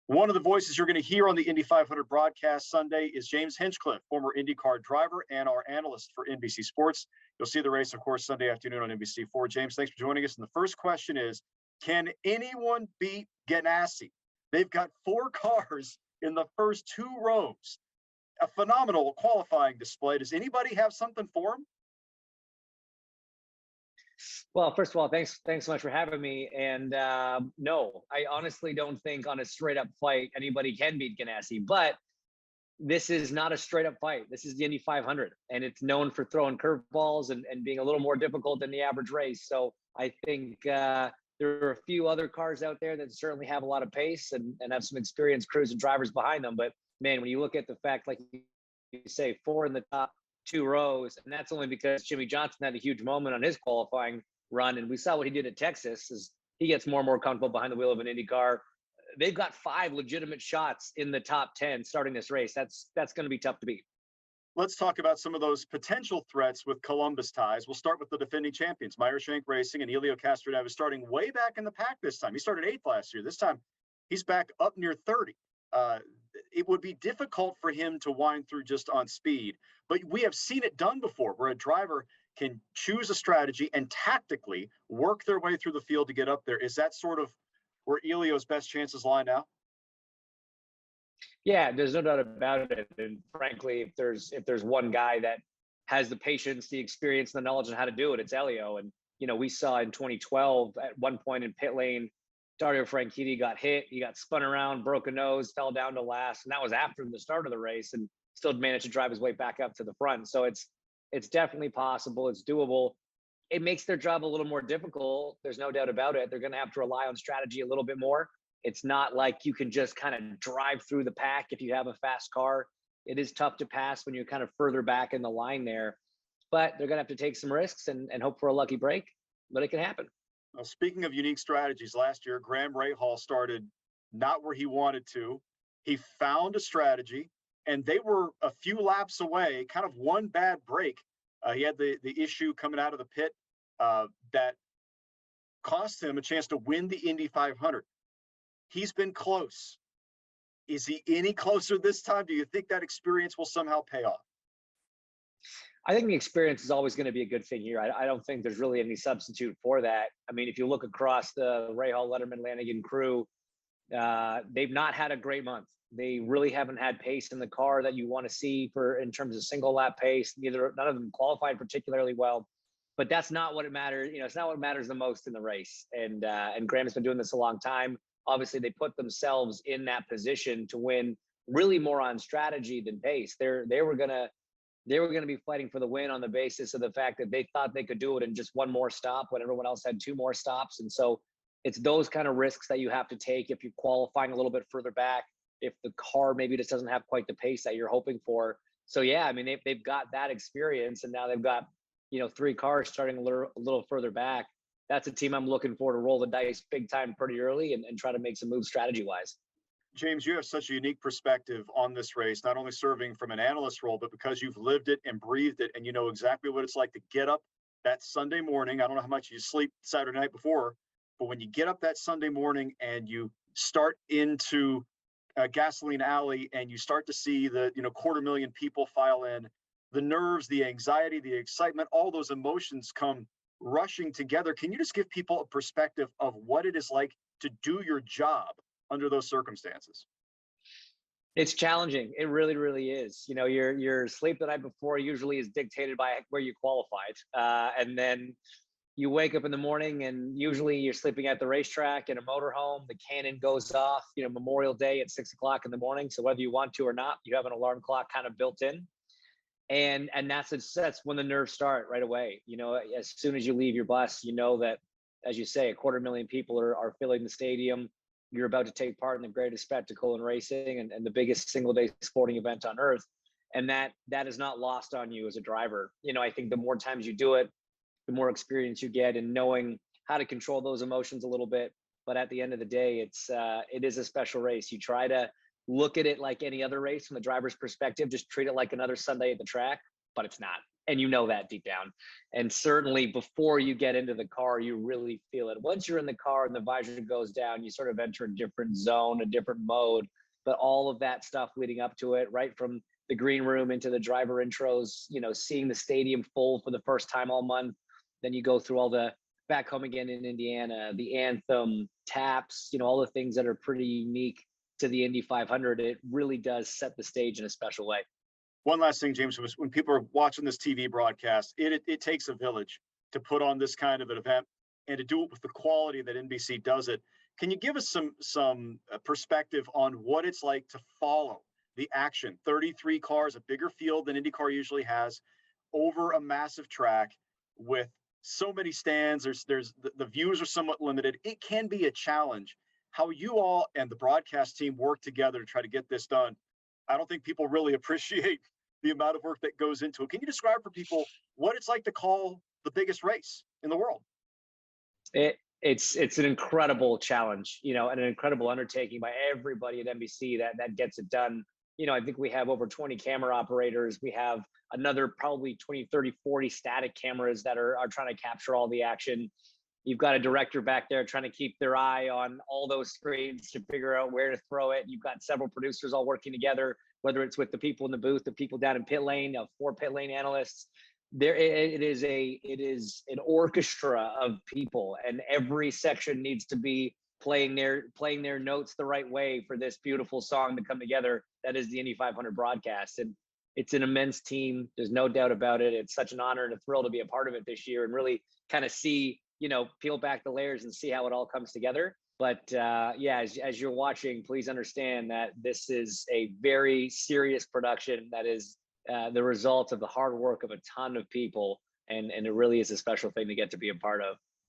One of the voices you're going to hear on the Indy 500 broadcast Sunday is James Hinchcliffe, former IndyCar driver and our analyst for NBC Sports. You'll see the race, of course, Sunday afternoon on NBC4. James, thanks for joining us. And the first question is, can anyone beat Ganassi? They've got 4 cars in the first 2 rows. A phenomenal qualifying display. Does anybody have something for him? Well, first of all, thanks so much for having me. And no, I honestly don't think on a straight up fight anybody can beat Ganassi. But this is not a straight up fight. This is the Indy 500, and it's known for throwing curveballs and being a little more difficult than the average race. So I think there are a few other cars out there that certainly have a lot of pace and have some experienced crews and drivers behind them. But man, when you look at the fact, like you say, 4 in the top 2 rows, and that's only because Jimmy Johnson had a huge moment on his qualifying run, and we saw what he did at Texas as he gets more and more comfortable behind the wheel of an Indy car. They've got 5 legitimate shots in the top 10 starting this race. That's going to be tough to beat. Let's talk about some of those potential threats with Columbus ties. We'll start with the defending champions, Meyer Shank Racing, and Elio Castroneves is starting way back in the pack this time. He started 8th last year. This time, he's back up near 30. It would be difficult for him to wind through just on speed, but we have seen it done before where a driver can choose a strategy and tactically work their way through the field to get up there. Is that sort of where Elio's best chances lie now? Yeah, there's no doubt about it. And frankly, if there's one guy that has the patience, the experience, the knowledge on how to do it, it's Elio. And we saw in 2012 at one point in pit lane, Dario Franchitti got hit, he got spun around, broke a nose, fell down to last, and that was after the start of the race, and still managed to drive his way back up to the front. So it's definitely possible, it's doable. It makes their job a little more difficult. There's no doubt about it. They're going to have to rely on strategy a little bit more. It's not like you can just kind of drive through the pack if you have a fast car. It is tough to pass when you're kind of further back in the line there, but they're going to have to take some risks and hope for a lucky break, but it can happen. Now, speaking of unique strategies, last year, Graham Rahal started not where he wanted to. He found a strategy, and they were a few laps away, kind of one bad break. He had the issue coming out of the pit that cost him a chance to win the Indy 500. He's been close. Is he any closer this time? Do you think that experience will somehow pay off? I think the experience is always going to be a good thing here. I don't think there's really any substitute for that. I mean, if you look across the Rahal, Letterman, Lanigan crew, they've not had a great month. They really haven't had pace in the car that you want to see in terms of single lap pace. None of them qualified particularly well, but that's not what it matters. It's not what matters the most in the race. And Graham's been doing this a long time. Obviously, they put themselves in that position to win, really more on strategy than pace. They were gonna be fighting for the win on the basis of the fact that they thought they could do it in just one more stop when everyone else had 2 more stops. And so it's those kind of risks that you have to take if you're qualifying a little bit further back, if the car maybe just doesn't have quite the pace that you're hoping for. So yeah, I mean, they've got that experience, and now they've got 3 cars starting a little further back. That's a team I'm looking for to roll the dice big time pretty early and try to make some moves strategy wise. James, you have such a unique perspective on this race, not only serving from an analyst role, but because you've lived it and breathed it, and you know exactly what it's like to get up that Sunday morning. I don't know how much you sleep Saturday night before, but when you get up that Sunday morning and you start into Gasoline Alley and you start to see the 250,000 people file in, the nerves, the anxiety, the excitement, all those emotions come rushing together. Can you just give people a perspective of what it is like to do your job under those circumstances? It's challenging. It really, really is. Your sleep the night before usually is dictated by where you qualified. And then you wake up in the morning and usually you're sleeping at the racetrack in a motorhome. The cannon goes off, Memorial Day at 6 o'clock in the morning. So whether you want to or not, you have an alarm clock kind of built in. And that's when the nerves start right away. As soon as you leave your bus, that, as you say, 250,000 people are filling the stadium. You're about to take part in the greatest spectacle in racing and the biggest single day sporting event on earth. And that is not lost on you as a driver. I think the more times you do it, the more experience you get in knowing how to control those emotions a little bit. But at the end of the day, it is a special race. You try to look at it like any other race from the driver's perspective, just treat it like another Sunday at the track, but it's not. and you know that deep down. And certainly before you get into the car, you really feel it. Once you're in the car and the visor goes down, you sort of enter a different zone, a different mode. But all of that stuff leading up to it, right from the green room into the driver intros, seeing the stadium full for the first time all month. Then you go through all the back home again in Indiana, the anthem, taps, all the things that are pretty unique to the Indy 500. It really does set the stage in a special way. One last thing, James, was when people are watching this TV broadcast, it takes a village to put on this kind of an event and to do it with the quality that NBC does it. Can you give us some perspective on what it's like to follow the action? 33 cars, a bigger field than IndyCar usually has, over a massive track with so many stands. There's the views are somewhat limited. It can be a challenge. How you all and the broadcast team work together to try to get this done, I don't think people really appreciate the amount of work that goes into it. Can you describe for people what it's like to call the biggest race in the world? It's an incredible challenge, and an incredible undertaking by everybody at NBC that gets it done. I think we have over 20 camera operators. We have another probably 20, 30, 40 static cameras that are trying to capture all the action. You've got a director back there trying to keep their eye on all those screens to figure out where to throw it. You've got several producers all working together, whether it's with the people in the booth, the people down in pit lane, 4 pit lane analysts. It is an orchestra of people, and every section needs to be playing their notes the right way for this beautiful song to come together. That is the Indy 500 broadcast, and it's an immense team. There's no doubt about it. It's such an honor and a thrill to be a part of it this year and really kind of see, peel back the layers and see how it all comes together. But as you're watching, please understand that this is a very serious production that is the result of the hard work of a ton of people. And it really is a special thing to get to be a part of.